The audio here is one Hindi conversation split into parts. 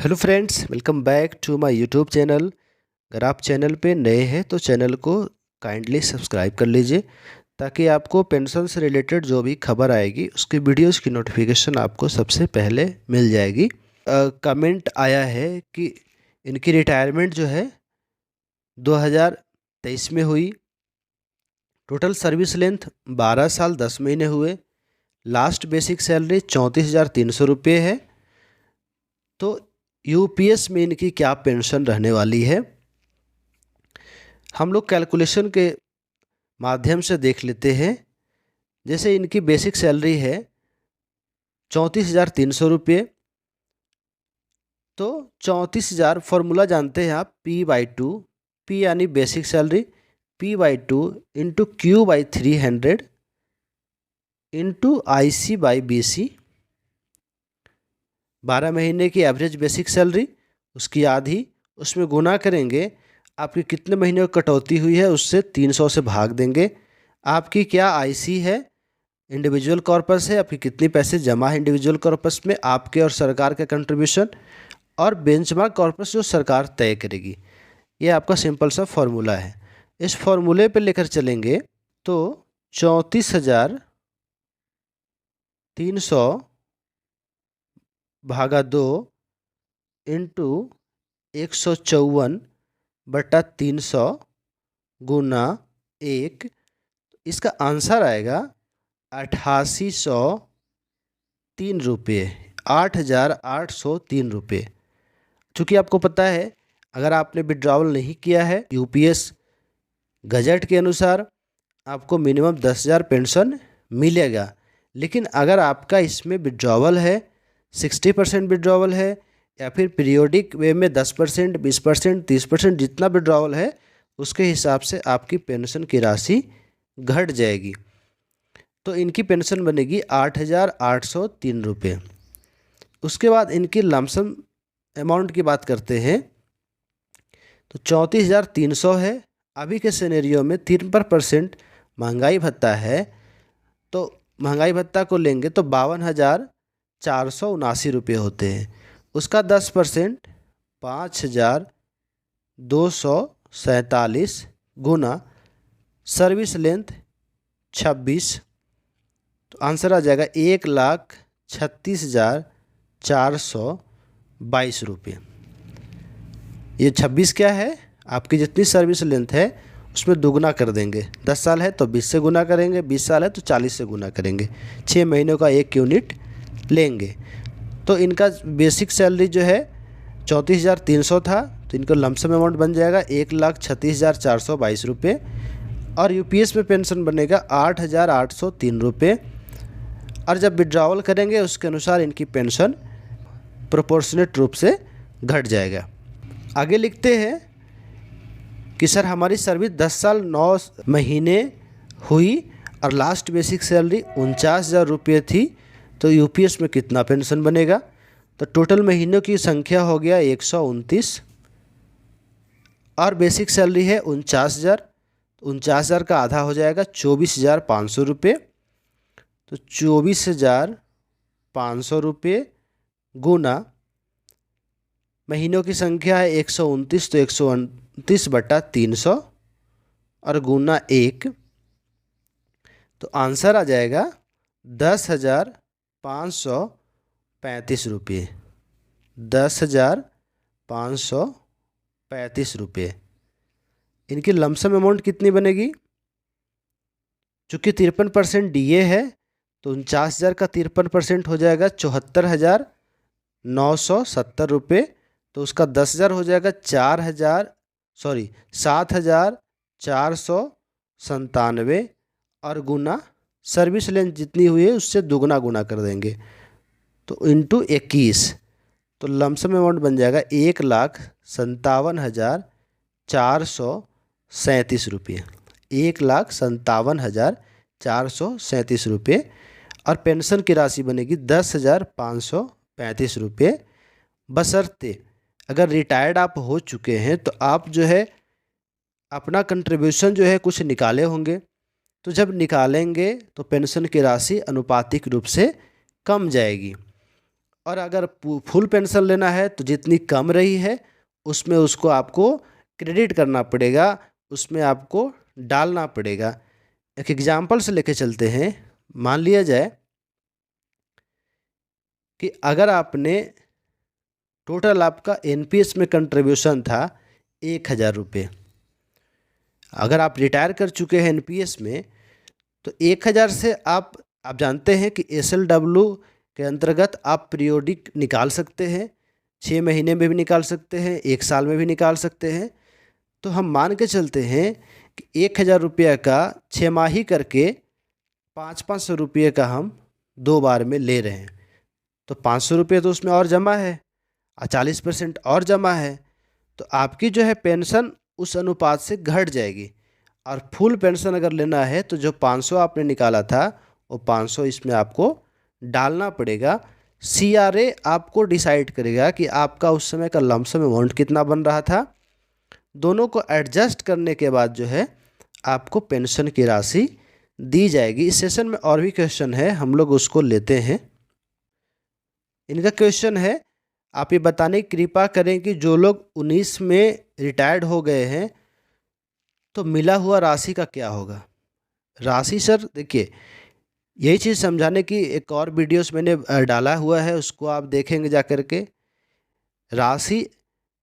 Hello friends, welcome back to my YouTube channel. अगर आप चैनल पे नए हैं तो चैनल को काइंडली सब्सक्राइब कर लीजिए ताकि आपको पेंशन से रिलेटेड जो भी खबर आएगी उसकी वीडियोस की नोटिफिकेशन आपको सबसे पहले मिल जाएगी। कमेंट आया है कि इनकी रिटायरमेंट जो है 2023 में हुई। टोटल सर्विस लेंथ 12 साल 10 महीने हुए। लास्ट बेसिक सैलरी 34,300 रुपये है। तो यूपीएस में इनकी क्या पेंशन रहने वाली है, हम लोग कैलकुलेशन के माध्यम से देख लेते हैं। जैसे इनकी बेसिक सैलरी है 34,300 रुपये। तो 34,000 फॉर्मूला जानते हैं आप, P/2। P यानी basic salary, P/2 into Q/300 into IC/BC। 12 महीने की एवरेज बेसिक सैलरी, उसकी आधी, उसमें गुना करेंगे। आपकी कितने महीने की कटौती हुई है उससे 300 से भाग देंगे। आपकी क्या आईसी है, इंडिविजुअल कॉर्पस है, आपकी कितने पैसे जमा है इंडिविजुअल कॉर्पस में, आपके और सरकार का कंट्रीब्यूशन, और बेंचमार्क कॉर्पस जो सरकार तय करेगी। ये आपका सिंपल सा फॉर्मूला है। इस फॉर्मूले पे लेकर चलेंगे तो 34,300 भागा 2 इंटू 154/300 गुना 1, इसका आंसर आएगा 8803 रुपये, 8,803 रुपये। चूँकि आपको पता है अगर आपने विड्रॉवल नहीं किया है, यूपीएस गजट के अनुसार आपको मिनिमम 10,000 पेंशन मिलेगा। लेकिन अगर आपका इसमें विड्रॉवल है, 60% विड्रॉवल है, या फिर पीरियोडिक वे में 10%, 20%, 30% जितना विड्रॉवल है उसके हिसाब से आपकी पेंशन की राशि घट जाएगी। तो इनकी पेंशन बनेगी 8,803 रुपये। उसके बाद इनकी लमसम अमाउंट की बात करते हैं तो 34,300 है। अभी के सिनेरियो में 53% महंगाई भत्ता है, तो महंगाई भत्ता को लेंगे तो 52,479 रुपये होते हैं। उसका 10% 5,247 गुना सर्विस लेंथ 26, तो आंसर आ जाएगा 1,36,422 रुपये। ये 26 क्या है, आपकी जितनी सर्विस लेंथ है उसमें दुगना कर देंगे। 10 साल है तो 20 से गुना करेंगे, 20 साल है तो 40 से गुना करेंगे, 6 महीनों का 1 यूनिट लेंगे। तो इनका बेसिक सैलरी जो है 34,300 था, तो इनको लमसम अमाउंट बन जाएगा 1,36,422 रुपये। और यूपीएस में पेंशन बनेगा 8,803 रुपये। और जब विड्रॉवल करेंगे उसके अनुसार इनकी पेंशन प्रोपोर्शनेट रूप से घट जाएगा। आगे लिखते हैं कि सर हमारी सर्विस 10 साल 9 महीने हुई और लास्ट बेसिक सैलरी 49,000 रुपये थी, तो यूपीएस में कितना पेंशन बनेगा। तो टोटल महीनों की संख्या हो गया 129 और बेसिक सैलरी है 49,000। 49,000 का आधा हो जाएगा 24,500 रुपये। तो 24,500 रुपये गुना महीनों की संख्या है 129, तो 129/300 और गुना 1, तो आंसर आ जाएगा 10,535 रुपये। 10,535 रुपये। इनकी लमसम अमाउंट कितनी बनेगी, चूँकि 53% डीए है तो 49,000 का 53% हो जाएगा 74,970 रुपये। तो उसका 10,000 हो जाएगा 7,497 और गुना सर्विस लेंथ जितनी हुई है उससे दुगना गुना कर देंगे, तो इंटू 21, तो लमसम अमाउंट बन जाएगा 1,57,437 रुपये। 1,57,437 रुपये। और पेंशन की राशि बनेगी 10,535 रुपये। बशर्ते अगर रिटायर्ड आप हो चुके हैं तो आप जो है अपना कंट्रीब्यूशन जो है कुछ निकाले होंगे, तो जब निकालेंगे तो पेंशन की राशि अनुपातिक रूप से कम जाएगी। और अगर फुल पेंशन लेना है तो जितनी कम रही है उसमें उसको आपको क्रेडिट करना पड़ेगा, उसमें आपको डालना पड़ेगा। एक एग्जाम्पल से लेके चलते हैं। मान लिया जाए कि अगर आपने टोटल आपका एनपीएस में कंट्रीब्यूशन था 1,000 रुपये, अगर आप रिटायर कर चुके हैं एनपीएस में तो 1,000 से आप जानते हैं कि एसएलडब्ल्यू के अंतर्गत आप पीरियोडिक निकाल सकते हैं, 6 महीने में भी निकाल सकते हैं, 1 साल में भी निकाल सकते हैं। तो हम मान के चलते हैं कि 1,000 रुपये का 6 माही करके 500 रुपये का हम 2 बार में ले रहे हैं, तो 500 रुपये तो उसमें और जमा है और 40% और जमा है, तो आपकी जो है पेंशन उस अनुपात से घट जाएगी। और फुल पेंशन अगर लेना है तो जो 500 आपने निकाला था वो 500 इसमें आपको डालना पड़ेगा। सीआरए आपको डिसाइड करेगा कि आपका उस समय का लमसम अमाउंट कितना बन रहा था। दोनों को एडजस्ट करने के बाद जो है आपको पेंशन की राशि दी जाएगी। इस सेशन में और भी क्वेश्चन है, हम लोग उसको लेते हैं। इनका क्वेश्चन है, आप ये बताने की कृपा करें कि जो लोग 19 में रिटायर्ड हो गए हैं तो मिला हुआ राशि का क्या होगा। राशि सर देखिए, यही चीज़ समझाने की एक और वीडियोस मैंने डाला हुआ है, उसको आप देखेंगे जा कर के। राशि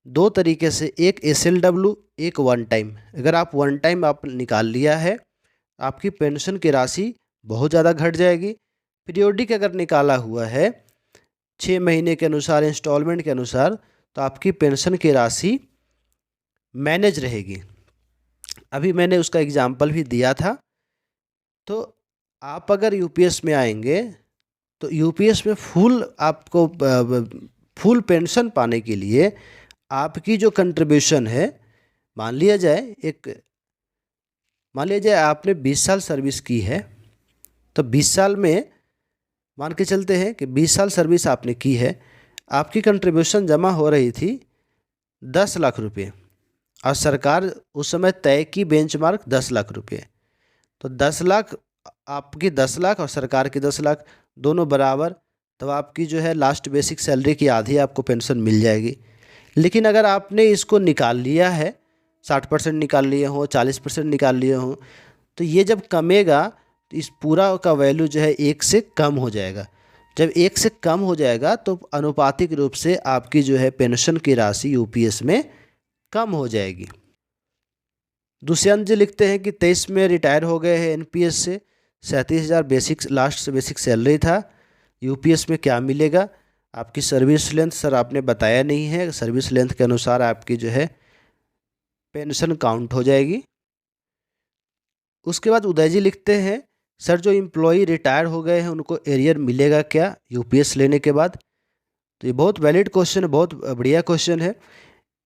2 तरीके से, एक एसएलडब्ल्यू, एक वन टाइम। अगर आप वन टाइम आप निकाल लिया है आपकी पेंशन की राशि बहुत ज़्यादा घट जाएगी। पीरियोडिक अगर निकाला हुआ है 6 महीने के अनुसार, इंस्टॉलमेंट के अनुसार, तो आपकी पेंशन की राशि मैनेज रहेगी। अभी मैंने उसका एग्जाम्पल भी दिया था। तो आप अगर यूपीएस में आएंगे तो यूपीएस में आपको फुल पेंशन पाने के लिए आपकी जो कंट्रीब्यूशन है, मान लिया जाए आपने 20 साल सर्विस की है, तो 20 साल में मान के चलते हैं कि 20 साल सर्विस आपने की है, आपकी कंट्रीब्यूशन जमा हो रही थी 10 लाख रुपये और सरकार उस समय तय की बेंचमार्क 10 लाख रुपये। तो 10 लाख आपकी 10 लाख और सरकार की 10 लाख दोनों बराबर, तो आपकी जो है लास्ट बेसिक सैलरी की आधी आपको पेंशन मिल जाएगी। लेकिन अगर आपने इसको निकाल लिया है, 60% निकाल लिए हों, 40% निकाल लिए हों, तो ये जब कमेगा तो इस पूरा का वैल्यू जो है 1 से कम हो जाएगा। जब 1 से कम हो जाएगा तो अनुपातिक रूप से आपकी जो है पेंशन की राशि यूपीएस में कम हो जाएगी। दुष्यंत जी लिखते हैं कि 23 में रिटायर हो गए हैं एनपीएस से, 37,000 बेसिक लास्ट से बेसिक सैलरी था, यूपीएस में क्या मिलेगा। आपकी सर्विस लेंथ सर आपने बताया नहीं है, सर्विस लेंथ के अनुसार आपकी जो है पेंशन काउंट हो जाएगी। उसके बाद उदय जी लिखते हैं, सर जो एम्प्लॉई रिटायर हो गए हैं उनको एरियर मिलेगा क्या यूपीएस लेने के बाद। तो ये बहुत वैलिड क्वेश्चन है, बहुत बढ़िया क्वेश्चन है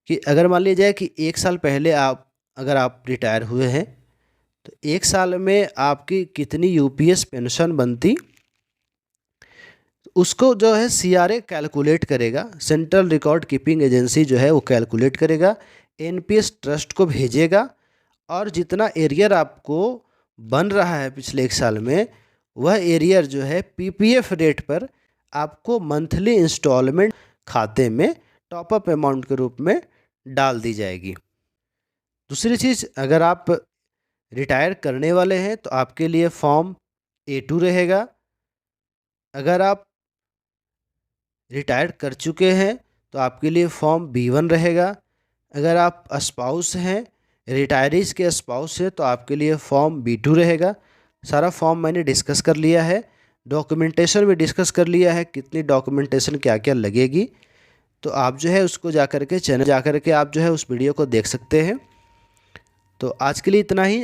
कि अगर मान लिया जाए कि 1 साल पहले अगर आप रिटायर हुए हैं तो 1 साल में आपकी कितनी यूपीएस पेंशन बनती, उसको जो है सीआरए कैलकुलेट करेगा, सेंट्रल रिकॉर्ड कीपिंग एजेंसी जो है वो कैलकुलेट करेगा, एनपीएस ट्रस्ट को भेजेगा और जितना एरियर आपको बन रहा है पिछले 1 साल में, वह एरियर जो है पीपीएफ रेट पर आपको मंथली इंस्टॉलमेंट खाते में टॉपअप अमाउंट के रूप में डाल दी जाएगी। दूसरी चीज़, अगर आप रिटायर करने वाले हैं तो आपके लिए फॉर्म A2 रहेगा। अगर आप रिटायर कर चुके हैं तो आपके लिए फॉर्म B1 रहेगा। अगर आप स्पाउस हैं, रिटायरीज के स्पाउस हैं, तो आपके लिए फॉर्म B2 रहेगा। सारा फॉर्म मैंने डिस्कस कर लिया है, डॉक्यूमेंटेशन भी डिस्कस कर लिया है, कितनी डॉक्यूमेंटेशन क्या क्या लगेगी। तो आप जो है उसको चैनल जाकर के आप जो है उस वीडियो को देख सकते हैं। तो आज के लिए इतना ही।